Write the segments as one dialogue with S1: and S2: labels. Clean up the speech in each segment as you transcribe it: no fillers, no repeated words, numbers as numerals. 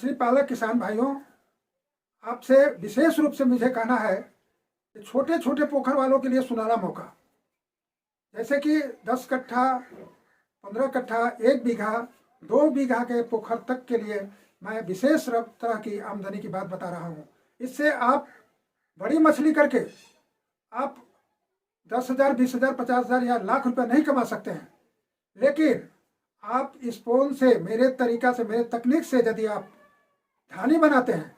S1: मछली पालक किसान भाइयों, आपसे विशेष रूप से मुझे कहना है कि छोटे छोटे पोखर वालों के लिए सुनहरा मौका, जैसे कि 10 कट्ठा, 15 कट्ठा, 1 बीघा, 2 बीघा के पोखर तक के लिए मैं विशेष तरह की आमदनी की बात बता रहा हूँ। इससे आप बड़ी मछली करके आप 10,000, 20,000, 50,000 या लाख रुपए नहीं कमा सकते हैं, लेकिन आप स्पोन से, मेरे तरीका से, मेरे तकनीक से यदि आप धानी बनाते हैं,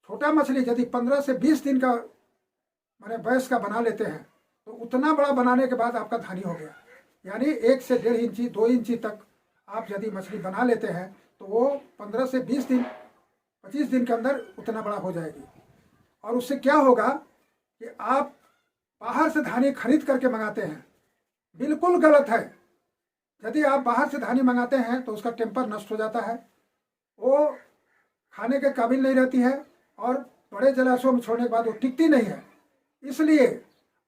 S1: छोटा मछली यदि 15 से 20 दिन का मैंने वयस का बना लेते हैं, तो उतना बड़ा बनाने के बाद आपका धानी हो गया। यानी 1 से 1.5 इंची, 2 इंची तक आप यदि मछली बना लेते हैं तो वो 15 से 20 दिन, 25 दिन के अंदर उतना बड़ा हो जाएगी। और उससे क्या होगा कि आप बाहर से धानी खरीद करके मंगाते हैं, बिल्कुल गलत है। यदि आप बाहर से धानी मंगाते हैं तो उसका टेम्पर नष्ट हो जाता है, वो खाने के काबिल नहीं रहती है और बड़े जलाशयों में छोड़ने के बाद वो टिकती नहीं है। इसलिए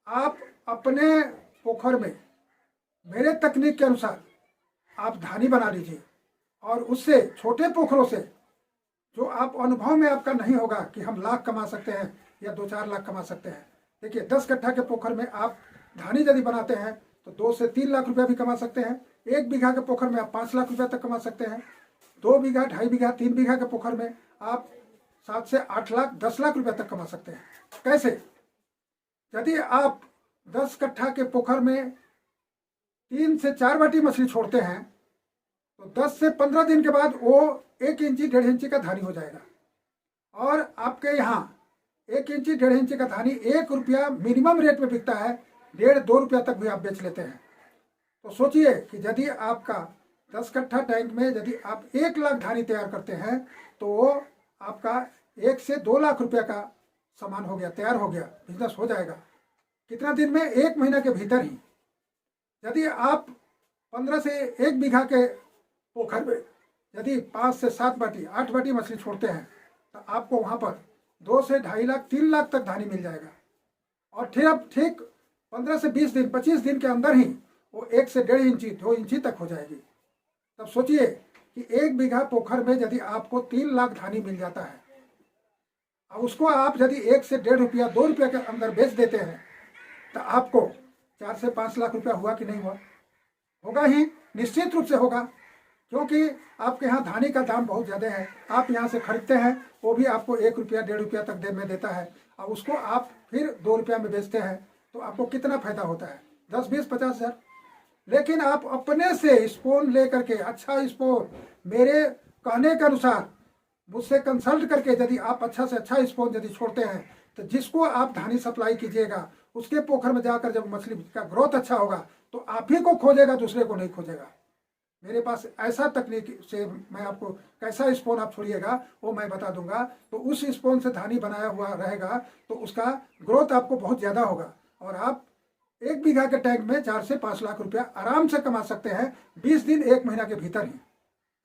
S1: आप अपने पोखर में मेरे तकनीक के अनुसार आप धानी बना लीजिए और उससे छोटे पोखरों से जो आप अनुभव में आपका नहीं होगा कि हम लाख कमा सकते हैं या 2-4 लाख कमा सकते हैं। देखिए 10 कट्ठा के पोखर में आप धानी यदि बनाते हैं तो 2 से 3 लाख रुपया भी कमा सकते हैं। 1 बीघा के पोखर में आप 5 लाख रुपया तक कमा सकते हैं। 2 बीघा, 2.5 बीघा, 3 बीघा के पोखर में आप 7 से 8 लाख, 10 लाख रुपया तक कमा सकते हैं। कैसे? यदि आप 10 कट्ठा के पोखर में 3 से 4 बाटी मछली छोड़ते हैं तो 10 से 15 दिन के बाद वो 1 इंची, 1.5 इंची का धानी हो जाएगा। और आपके यहाँ 1 इंची, 1.5 इंची का धानी 1 रुपया मिनिमम रेट में बिकता है, 1.5-2 रुपया तक भी आप बेच लेते हैं। तो सोचिए कि यदि आपका 10 कट्ठा टैंक में यदि आप 1 लाख धानी तैयार करते हैं तो वो आपका 1 से 2 लाख रुपया का सामान हो गया, तैयार हो गया, बिजनेस हो जाएगा। कितना दिन में? 1 महीना के भीतर ही। यदि आप 15 से 1 बीघा के पोखर में यदि 5 से 7 बाटी, 8 बाटी मछली छोड़ते हैं तो आपको वहाँ पर 2 से 2.5 लाख, 3 लाख तक धानी मिल जाएगा। और फिर अब ठीक 15 से 20 दिन, 25 दिन के अंदर ही वो 1 से 1.5 इंची, 2 इंची तक हो जाएगी। तब सोचिए कि 1 बीघा पोखर में यदि आपको 3 लाख धानी मिल जाता है, अब उसको आप यदि 1 से 1.5 रुपया, 2 रुपया के अंदर बेच देते हैं तो आपको 4 से 5 लाख रुपया हुआ कि नहीं हुआ? होगा ही, निश्चित रूप से होगा, क्योंकि आपके यहाँ धानी का दाम बहुत ज़्यादा है। आप यहाँ से खरीदते हैं, वो भी आपको 1 रुपया, 1.5 रुपया तक में देता है, और उसको आप फिर 2 रुपया में बेचते हैं तो आपको कितना फायदा होता है? 10, 20, 50 हज़ार। लेकिन आप अपने से स्पोन ले करके, अच्छा स्पोन मेरे कहने के अनुसार मुझसे कंसल्ट करके यदि आप अच्छा से अच्छा स्पोन यदि छोड़ते हैं तो जिसको आप धानी सप्लाई कीजिएगा उसके पोखर में जाकर जब मछली का ग्रोथ अच्छा होगा तो आप ही को खोजेगा, दूसरे को नहीं खोजेगा। मेरे पास ऐसा तकनीक से मैं आपको कैसा स्पोन आप छोड़िएगा वो मैं बता दूंगा। तो उस स्पोन से धानी बनाया हुआ रहेगा तो उसका ग्रोथ आपको बहुत ज़्यादा होगा और आप 1 बीघा के टैंक में 4 से 5 लाख रुपया आराम से कमा सकते हैं 20 दिन, 1 महीना के भीतर ही।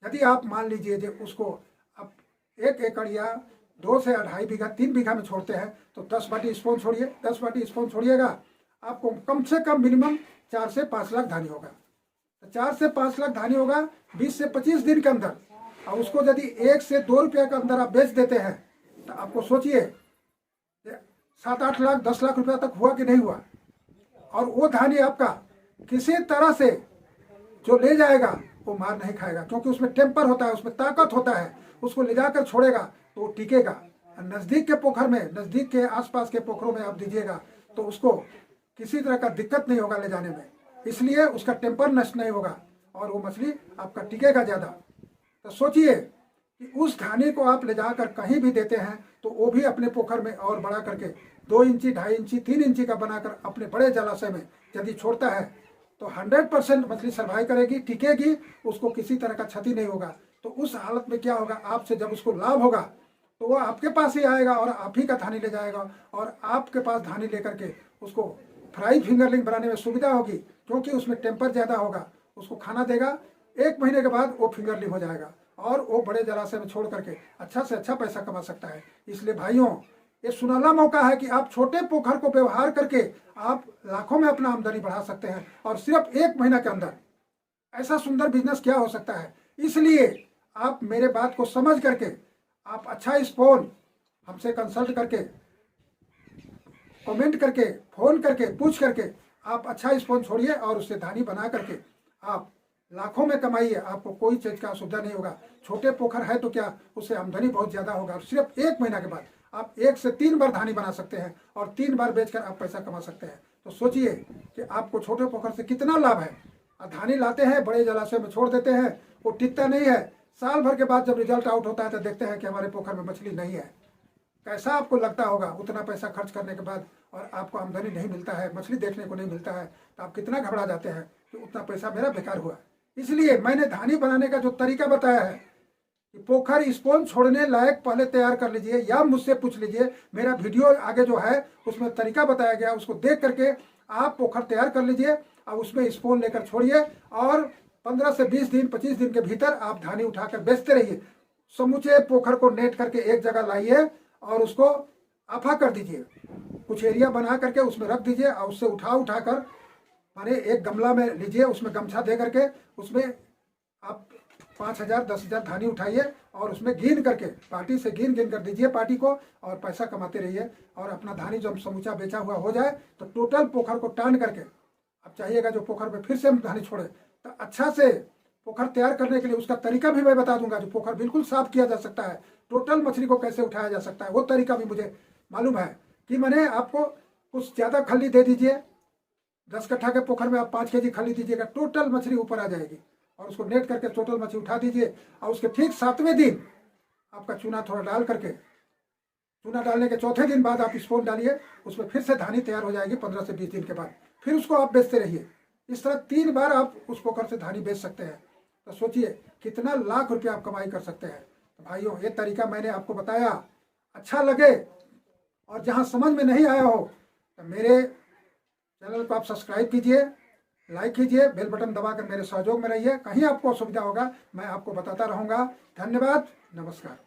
S1: यदि आप मान लीजिए जो उसको आप 1 एकड़ या 2 से 2.5 बीघा, 3 बीघा में छोड़ते हैं तो 10 बाटी स्पोन छोड़िए, 10 बाटी स्पोन छोड़िएगा, आपको कम से कम मिनिमम 4 से 5 लाख धानी होगा। तो 4 से 5 लाख धानी होगा 20 से 25 दिन के अंदर, और उसको यदि 1 से 2 रुपया के अंदर आप बेच देते हैं तो आपको सोचिए 7-8 लाख, 10 लाख रुपया तक हुआ कि नहीं हुआ। और वो धानी आपका किसी तरह से जो ले जाएगा वो मार नहीं खाएगा, क्योंकि उसमें टेम्पर होता है, उसमें ताकत होता है। उसको ले जाकर छोड़ेगा तो वो टिकेगा। नज़दीक के पोखर में, नज़दीक के आसपास के पोखरों में आप दीजिएगा तो उसको किसी तरह का दिक्कत नहीं होगा ले जाने में, इसलिए उसका टेम्पर नष्ट नहीं होगा और वो मछली आपका टिकेगा ज़्यादा। तो सोचिए कि उस धानी को आप ले जाकर कहीं भी देते हैं तो वो भी अपने पोखर में और बड़ा करके 2 इंची, 2.5 इंची, 3 इंची का बनाकर अपने बड़े जलाशय में यदि छोड़ता है तो 100% मछली सर्वाइव करेगी, टिकेगी, उसको किसी तरह का क्षति नहीं होगा। तो उस हालत में क्या होगा, आपसे जब उसको लाभ होगा तो वो आपके पास ही आएगा और आप ही का धानी ले जाएगा और आपके पास धानी लेकर के उसको फ्राई फिंगरलिंग बनाने में सुविधा होगी, क्योंकि उसमें टेम्पर ज़्यादा होगा। उसको खाना देगा, 1 महीने के बाद वो फिंगरलिंग हो जाएगा और वो बड़े जलाशय में छोड़ करके अच्छा से अच्छा पैसा कमा सकता है। इसलिए भाइयों, ये सुनहरा मौका है कि आप छोटे पोखर को व्यवहार करके आप लाखों में अपना आमदनी बढ़ा सकते हैं और सिर्फ 1 महीना के अंदर। ऐसा सुंदर बिजनेस क्या हो सकता है। इसलिए आप मेरे बात को समझ करके आप अच्छा स्पोन हमसे कंसल्ट करके, कमेंट करके, फ़ोन करके, पूछ करके आप अच्छा स्पोन छोड़िए और उससे धानी बना करके आप लाखों में कमाइए। आपको कोई चीज़ का असुविधा नहीं होगा। छोटे पोखर है तो क्या, उससे आमदनी बहुत ज़्यादा होगा। सिर्फ 1 महीना के बाद आप 1 से 3 बार धानी बना सकते हैं और 3 बार बेचकर आप पैसा कमा सकते हैं। तो सोचिए कि आपको छोटे पोखर से कितना लाभ है। धानी लाते हैं, बड़े जलाशय में छोड़ देते हैं, वो टिकता नहीं है। साल भर के बाद जब रिजल्ट आउट होता है तो देखते हैं कि हमारे पोखर में मछली नहीं है। कैसा आपको लगता होगा उतना पैसा खर्च करने के बाद और आपको आमदनी नहीं मिलता है, मछली देखने को नहीं मिलता है, तो आप कितना घबरा जाते हैं कि उतना पैसा मेरा बेकार हुआ। इसलिए मैंने धानी बनाने का जो तरीका बताया है कि पोखर स्पोन छोड़ने लायक पहले तैयार कर लीजिए या मुझसे पूछ लीजिए। मेरा वीडियो आगे जो है उसमें तरीका बताया गया, उसको देख करके आप पोखर तैयार कर लीजिए और उसमें स्पोन लेकर छोड़िए और 15 से 20 दिन 25 दिन के भीतर आप धानी उठाकर बेचते रहिए। समूचे पोखर को नेट करके एक जगह लाइए और उसको आफा कर दीजिए, कुछ एरिया बना करके उसमें रख दीजिए और उससे उठा कर माने एक गमला में लीजिए, उसमें गमछा दे करके उसमें आप 5,000 10,000 धानी उठाइए और उसमें गिन करके पार्टी से गिन कर दीजिए पार्टी को और पैसा कमाते रहिए। और अपना धानी जब समूचा बेचा हुआ हो जाए तो टोटल पोखर को टान करके आप चाहिएगा जो पोखर पे फिर से हम धानी छोड़े तो अच्छा से पोखर तैयार करने के लिए उसका तरीका भी मैं बता दूंगा। जो पोखर बिल्कुल साफ किया जा सकता है, टोटल मछली को कैसे उठाया जा सकता है, वो तरीका भी मुझे मालूम है। कि मैंने आपको कुछ ज़्यादा खली दे दीजिए, 10 कट्ठा के पोखर में आप 5 केजी खली दीजिएगा, टोटल मछली ऊपर आ जाएगी और उसको नेट करके टोटल मछली उठा दीजिए। और उसके ठीक 7वें दिन आपका चूना थोड़ा डाल करके, चूना डालने के चौथे दिन बाद आप स्पोन डालिए, उसमें फिर से धानी तैयार हो जाएगी 15 से 20 दिन के बाद। फिर उसको आप बेचते रहिए। इस तरह 3 बार आप उस पोखर से धानी बेच सकते हैं। तो सोचिए कितना लाख रुपया आप कमाई कर सकते हैं। तो भाइयों, ये तरीका मैंने आपको बताया, अच्छा लगे और जहाँ समझ में नहीं आया हो तो मेरे चैनल को आप सब्सक्राइब कीजिए, लाइक कीजिए, बेल बटन दबाकर मेरे सहयोग में रहिए। कहीं आपको असुविधा होगा मैं आपको बताता रहूँगा। धन्यवाद, नमस्कार।